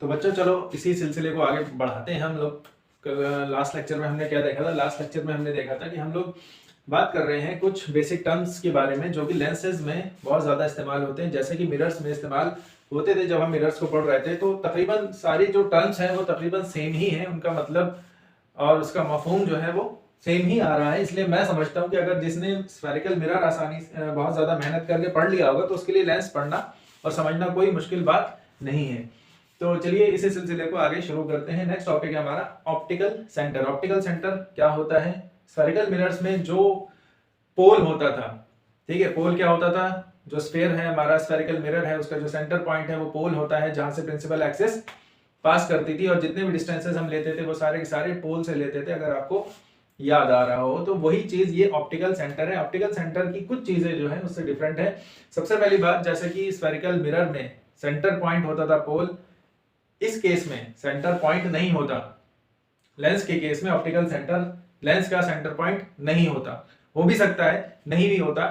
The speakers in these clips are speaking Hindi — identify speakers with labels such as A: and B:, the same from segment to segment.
A: तो बच्चों चलो इसी सिलसिले को आगे बढ़ाते हैं हम लोग। लास्ट लेक्चर में हमने क्या देखा था? लास्ट लेक्चर में हमने देखा था कि हम लोग बात कर रहे हैं कुछ बेसिक टर्म्स के बारे में जो कि लेंसेज में बहुत ज़्यादा इस्तेमाल होते हैं, जैसे कि मिरर्स में इस्तेमाल होते थे। जब हम मिरर्स को पढ़ रहे थे तो तकरीबन सारी जो टर्म्स हैं वो तकरीबन सेम ही है, उनका मतलब और उसका मफहूम जो है वो सेम ही आ रहा है। इसलिए मैं समझता हूँ कि अगर जिसने स्फेरिकल मिरर आसानी बहुत ज़्यादा मेहनत करके पढ़ लिया होगा तो उसके लिए लेंस पढ़ना और समझना कोई मुश्किल बात नहीं है। तो चलिए इसी सिलसिले को आगे शुरू करते हैं। नेक्स्ट टॉपिक है हमारा ऑप्टिकल सेंटर। ऑप्टिकल सेंटर क्या होता है? स्फेरिकल मिरर्स में जो पोल होता था, ठीक है, पोल क्या होता था? जो स्फेयर है हमारा स्फेरिकल मिरर है उसका जो सेंटर पॉइंट है वो पोल होता है जहां से प्रिंसिपल एक्सिस पास करती थी, और जितने भी डिस्टेंसेस हम लेते थे वो सारे के सारे पोल से लेते थे, अगर आपको याद आ रहा हो तो वही चीज ये ऑप्टिकल सेंटर है। ऑप्टिकल सेंटर की कुछ चीजें जो है उससे डिफरेंट है। सबसे पहली बात, जैसे कि स्फेरिकल मिरर में सेंटर पॉइंट होता था पोल, इस केस में सेंटर पॉइंट नहीं होता। लेंस के केस में ऑप्टिकल सेंटर, लेंस का सेंटर पॉइंट नहीं होता। हो भी सकता है, नहीं भी होता,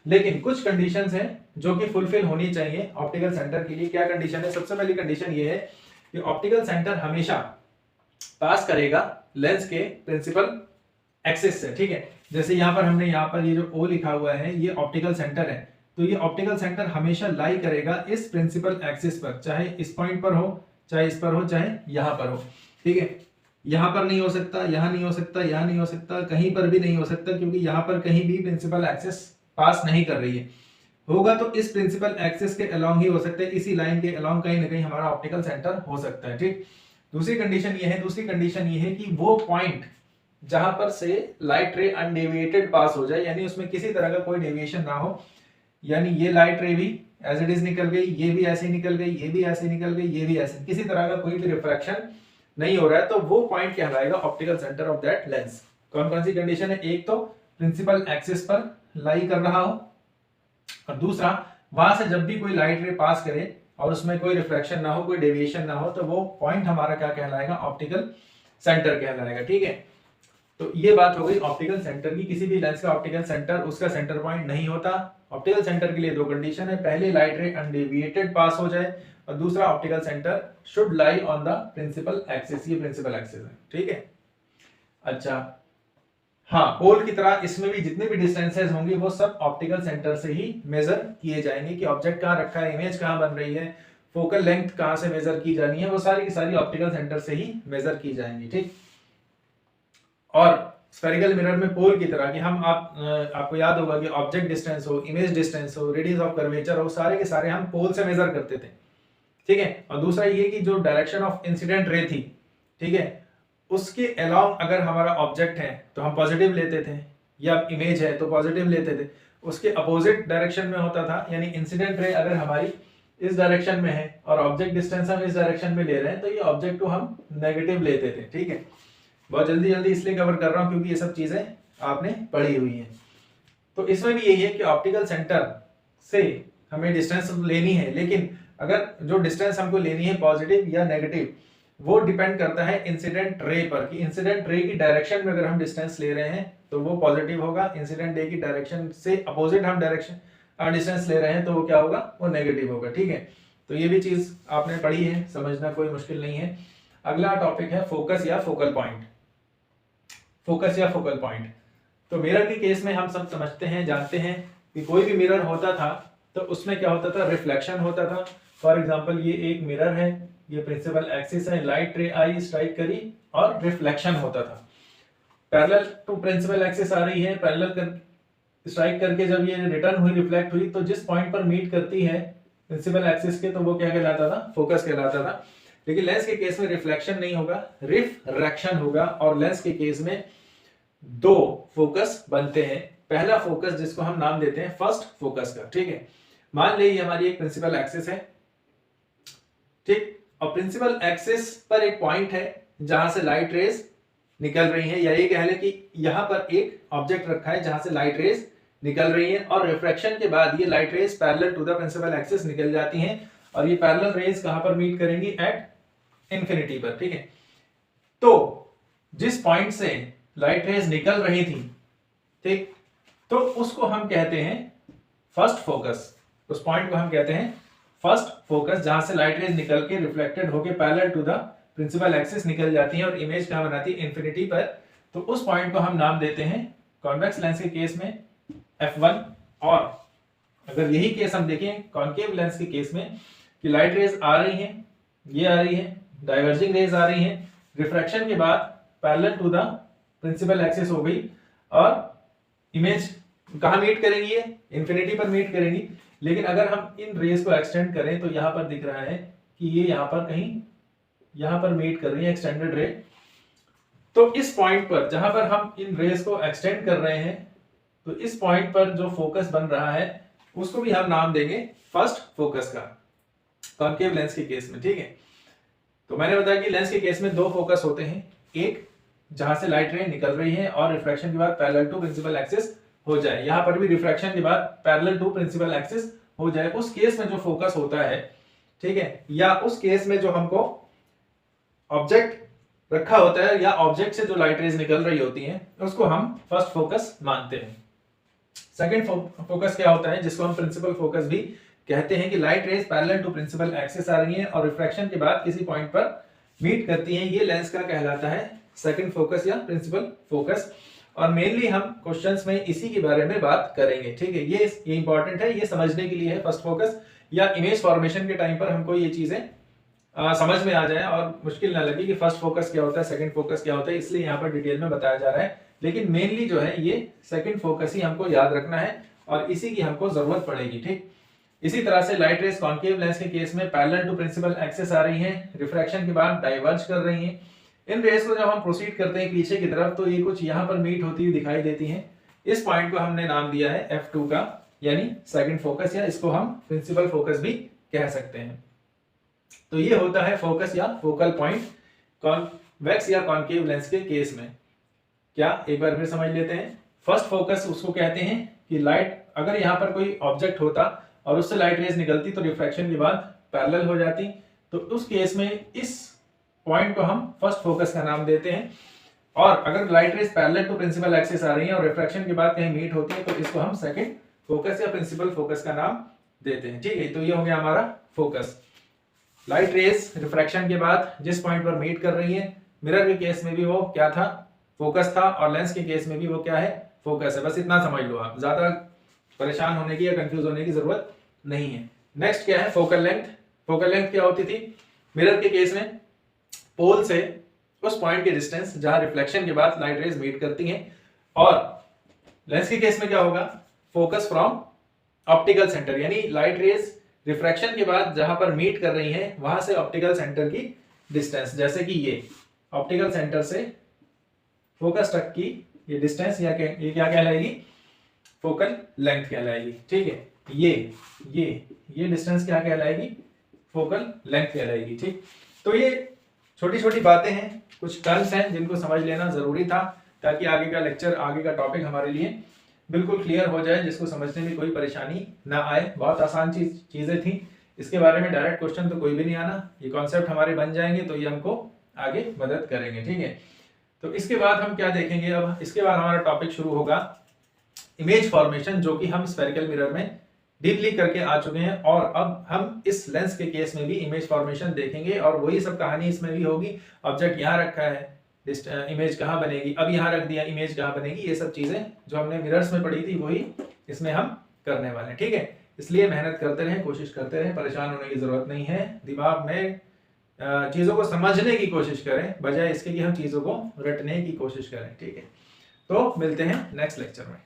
A: लेकिन कुछ कंडीशंस हैं जो कि फुलफिल होनी चाहिए ऑप्टिकल सेंटर के लिए। क्या कंडीशन है? सबसे पहली कंडीशन ये है कि ऑप्टिकल सेंटर हमेशा पास करेगा लेंस के प्रिंसिपल एक्सिस से, ठीक है। जैसे यहाँ पर हमने यहाँ पर ये जो O लिखा हुआ है ये ऑप्टिकल सेंटर है, तो ये ऑप्टिकल सेंटर हमेशा लाई करेगा इस प्रिंसिपल एक्सिस पर, चाहे इस पॉइंट पर हो, चाहे इस पर हो, चाहे यहाँ पर हो, ठीक है। यहाँ पर नहीं हो सकता, यहाँ नहीं हो सकता, यहाँ नहीं हो सकता, कहीं पर भी नहीं हो सकता, क्योंकि यहाँ पर कहीं भी प्रिंसिपल एक्सिस पास नहीं कर रही है। होगा तो इस प्रिंसिपल एक्सिस के अलोंग ही हो सकता है, इसी लाइन के अलोंग कहीं ना कहीं हमारा ऑप्टिकल सेंटर हो सकता है, ठीक। दूसरी कंडीशन ये है कि वो पॉइंट जहां पर से लाइट रे अनडेविएटेड पास हो जाए, यानी उसमें किसी तरह का कोई डेविएशन ना हो, यानी ये लाइट रे भी एज इट इज निकल गई, ये भी ऐसे निकल गई, ये भी ऐसे निकल गई, ये भी ऐसे, किसी तरह का कोई भी रिफ्रैक्शन नहीं हो रहा है, तो वो पॉइंट कहलाएगा optical centre of that lens. कौन कौन सी कंडीशन है? एक तो प्रिंसिपल एक्सिस पर लाई कर रहा हो, और दूसरा वहां से जब भी कोई लाइट रे पास करे और उसमें कोई रिफ्रैक्शन ना हो, कोई डेविएशन ना हो, तो वो पॉइंट हमारा क्या कहलाएगा? ऑप्टिकल सेंटर कहलाएगा, ठीक है। तो ये बात हो गई ऑप्टिकल सेंटर की। किसी भी लेंस का ऑप्टिकल सेंटर उसका सेंटर पॉइंट नहीं होता। ऑप्टिकल सेंटर के लिए दो कंडीशन है, पहले लाइट रे अनडेविएटेड पास हो जाए, और दूसरा optical centre should lie on the principal axis. ये प्रिंसिपल एक्सिस है, ठीक है। अच्छा, हाँ, पोल की तरह इसमें भी जितने भी डिस्टेंसेस होंगे वो सब ऑप्टिकल सेंटर से ही मेजर किए जाएंगे, कि ऑब्जेक्ट कहाँ रखा है, इमेज कहाँ बन रही है, फोकल लेंथ कहाँ से मेजर की जानी है, वो सारी की सारी ऑप्टिकल सेंटर से ही मेजर की जाएंगी, ठीक। और स्फेरिकल मिरर में पोल की तरह कि आपको याद होगा कि ऑब्जेक्ट डिस्टेंस हो, इमेज डिस्टेंस हो, रेडियस ऑफ कर्वेचर हो, सारे के सारे हम पोल से मेजर करते थे, ठीक है। और दूसरा ये कि जो डायरेक्शन ऑफ इंसिडेंट रे थी, ठीक है, उसके अलोंग अगर हमारा ऑब्जेक्ट है तो हम पॉजिटिव लेते थे, या इमेज है तो पॉजिटिव लेते थे। उसके अपोजिट डायरेक्शन में होता था, यानी इंसिडेंट रे अगर हमारी इस डायरेक्शन में है और ऑब्जेक्ट डिस्टेंस हम इस डायरेक्शन में ले रहे हैं, तो ये ऑब्जेक्ट को हम नेगेटिव लेते थे, ठीक है। बहुत जल्दी जल्दी इसलिए कवर कर रहा हूं क्योंकि ये सब चीजें आपने पढ़ी हुई हैं। तो इसमें भी यही है कि ऑप्टिकल सेंटर से हमें डिस्टेंस लेनी है, लेकिन अगर जो डिस्टेंस हमको लेनी है पॉजिटिव या नेगेटिव, वो डिपेंड करता है इंसिडेंट रे पर, कि इंसिडेंट रे की डायरेक्शन में अगर हम डिस्टेंस ले रहे हैं तो वो पॉजिटिव होगा, इंसिडेंट रे की डायरेक्शन से अपोजिट हम डिस्टेंस ले रहे हैं तो वो क्या होगा? वो नेगेटिव होगा, ठीक है। तो ये भी चीज आपने पढ़ी है, समझना कोई मुश्किल नहीं है। अगला टॉपिक है फोकस या फोकल पॉइंट। फोकस या फोकल पॉइंट, तो मिरर के केस में हम सब समझते हैं, जानते हैं कि कोई भी मिरर होता था तो उसमें क्या होता था? रिफ्लेक्शन होता था। फॉर एग्जांपल ये एक मिरर है, ये प्रिंसिपल एक्सिस है, लाइट रे आई, स्ट्राइक करी और रिफ्लेक्शन होता था। पैरेलल टू प्रिंसिपल एक्सिस आ रही है, पैरेलल कर स्ट्राइक करके जब ये रिटर्न हुई, रिफ्लेक्ट हुई, तो जिस पॉइंट पर मीट करती है प्रिंसिपल एक्सिस के, तो वो क्या कहलाता था? फोकस कहलाता था। लेकिन लेंस के केस में रिफ्लेक्शन नहीं होगा, रिफ्रैक्शन होगा, और लेंस के केस में दो फोकस बनते हैं। पहला फोकस जिसको हम नाम देते हैं फर्स्ट फोकस का, ठीक है। मान लीजिए हमारी एक प्रिंसिपल एक्सिस है, ठीक, और प्रिंसिपल एक्सिस पर एक पॉइंट है जहां से लाइट रेज निकल रही है, या ये कह ले कि यहां पर एक ऑब्जेक्ट रखा है जहां से लाइट रेज निकल रही है, और रिफ्रैक्शन के बाद ये light rays parallel to the principal axis निकल जाती हैं, और ये पैरेलल रेज कहां पर मीट करेंगी? एट इंफिनिटी पर, ठीक है। तो जिस पॉइंट से लाइट रेज निकल रही थी, ठीक, तो उसको हम कहते हैं फर्स्ट फोकस, उस पॉइंट को हम कहते हैं फर्स्ट फोकस जहां से लाइट रेज निकल के रिफ्लेक्टेड होके parallel to the principal axis निकल जाती है और इमेज कहां बनाती है, इंफिनिटी पर। तो उस पॉइंट को हम नाम देते हैं कॉन्वेक्स लेंस के केस में f1, और अगर यही केस हम देखें कॉन्केव लेंस के केस में कि लाइट रेज आ रही हैं, ये आ रही है, डाइवर्जिंग रेज आ रही हैं, रिफ्रैक्शन के बाद parallel to the principal axis हो गई और इमेज कहां मीट करेंगी, ये इंफिनिटी पर मीट करेंगी। लेकिन अगर हम इन रेज को एक्सटेंड करें तो यहां पर दिख रहा है कि ये यहां पर कहीं यहां पर मीट कर रही है एक्सटेंडेड रे। तो इस पॉइंट पर जहां पर हम इन रेज को एक्सटेंड कर रहे हैं, तो इस पॉइंट पर जो फोकस बन रहा है उसको भी हम नाम देंगे फर्स्ट फोकस का, कॉन्केव लेंस के केस में। ठीक है, तो मैंने बताया कि लेंस के केस में दो फोकस होते हैं, एक जहां से लाइट रे निकल रही है और रिफ्रैक्शन के बाद पैरेलल टू प्रिंसिपल एक्सिस हो जाए, यहां पर भी रिफ्रैक्शन के बाद पैरेलल टू प्रिंसिपल एक्सिस हो जाए, उस केस में जो फोकस होता है, ठीक है, या उस केस में जो हमको ऑब्जेक्ट रखा होता है या ऑब्जेक्ट से जो लाइट रेज निकल रही होती हैं उसको हम फर्स्ट फोकस मानते हैं। सेकंड फोकस क्या होता है, जिसको हम प्रिंसिपल फोकस भी कहते हैं, कि light rays parallel to principal axis आ रही है और रिफ्रैक्शन के बाद किसी पॉइंट पर मीट करती हैं, ये लेंस का कहलाता है सेकंड फोकस या प्रिंसिपल फोकस। और मेनली हम क्वेश्चंस में इसी के बारे में बात करेंगे। ठीक है, ये इंपॉर्टेंट है, ये समझने के लिए है फर्स्ट फोकस, या इमेज फॉर्मेशन के टाइम पर हमको ये चीजें समझ में आ जाए और मुश्किल ना लगे कि फर्स्ट फोकस क्या होता है, सेकंड फोकस क्या होता है, इसलिए यहाँ पर डिटेल में बताया जा रहा है। लेकिन मेनली जो है ये सेकंड फोकस ही हमको याद रखना है और इसी की हमको जरूरत पड़ेगी। ठीक, इसी तरह से लाइट रेज कॉन्केव लेंस के केस में पैरेलल टू प्रिंसिपल एक्सिस आ रही हैं, रिफ्रैक्शन के बाद डाइवर्ज कर रही हैं। इन रेज को जब हम प्रोसीड करते हैं पीछे की तरफ तो ये कुछ यहाँ पर मीट होती हुई दिखाई देती हैं। इस पॉइंट को हमने नाम दिया है f2 का, यानी सेकंड फोकस, या इसको हम प्रिंसिपल फोकस भी कह सकते हैं। तो ये होता है फोकस या फोकल पॉइंट कॉन्वेक्स या कॉन्केव लेंस के केस में। क्या, एक बार फिर समझ लेते हैं। फर्स्ट फोकस उसको कहते हैं कि लाइट, अगर यहाँ पर कोई ऑब्जेक्ट होता और उससे लाइट रेज निकलती तो रिफ्रैक्शन के बाद पैरेलल हो जाती, तो उस केस में इस पॉइंट को हम फर्स्ट फोकस का नाम देते हैं। और अगर light rays parallel to principal axis आ रही है और रिफ्रैक्शन के बाद कहीं मीट होती है तो इसको हम सेकंड फोकस या प्रिंसिपल फोकस का नाम देते हैं। ठीक है, तो ये हो गया हमारा फोकस। लाइट रेज रिफ्रैक्शन के बाद जिस पॉइंट पर मीट कर रही है, मिरर के केस में भी वो क्या था, फोकस था, और लेंस के केस में भी वो क्या है, फोकस है। बस इतना समझ लो आप, ज्यादा परेशान होने की या कंफ्यूज होने की जरूरत नहीं है। नेक्स्ट क्या है, फोकल लेंथ। फोकल लेंथ क्या होती थी, मिरर के केस में पोल से उस पॉइंट की डिस्टेंस जहां रिफ्लेक्शन के बाद लाइट रेज मीट करती हैं, और लेंस के केस में क्या होगा, फोकस फ्रॉम ऑप्टिकल सेंटर, यानी लाइट रेज रिफ्रैक्शन के बाद जहां पर मीट कर रही है वहां से ऑप्टिकल सेंटर की डिस्टेंस, जैसे कि ये ऑप्टिकल सेंटर से फोकस तक की ये डिस्टेंस, या ये क्या कहलाएगी, फोकल लेंथ कहलाएगी। ठीक है, ये डिस्टेंस क्या कहलाएगी, फोकल लेंथ कहलाएगी। ठीक, तो ये छोटी छोटी बातें हैं, कुछ टर्म्स हैं जिनको समझ लेना जरूरी था ताकि आगे का लेक्चर, आगे का टॉपिक हमारे लिए बिल्कुल क्लियर हो जाए, जिसको समझने में कोई परेशानी ना आए। बहुत आसान चीजें थी, इसके बारे में डायरेक्ट क्वेश्चन तो कोई भी नहीं आना, ये कॉन्सेप्ट हमारे बन जाएंगे तो ये हमको आगे मदद करेंगे। ठीक है, तो इसके बाद हम क्या देखेंगे, अब इसके बाद हमारा टॉपिक शुरू होगा इमेज फॉर्मेशन, जो कि हम स्फेरिकल मिरर में डीपली करके आ चुके हैं, और अब हम इस लेंस के केस में भी इमेज फॉर्मेशन देखेंगे, और वही सब कहानी इसमें भी होगी। ऑब्जेक्ट यहाँ रखा है, इमेज कहाँ बनेगी, अब यहाँ रख दिया, इमेज कहाँ बनेगी, ये सब चीजें जो हमने मिरर्स में पढ़ी थी वही इसमें हम करने वाले हैं। ठीक है, इसलिए मेहनत करते रहें, कोशिश करते रहें, परेशान होने की जरूरत नहीं है। दिमाग में चीजों को समझने की कोशिश करें बजाय इसके कि हम चीजों को रटने की कोशिश करें। ठीक है, तो मिलते हैं नेक्स्ट लेक्चर में।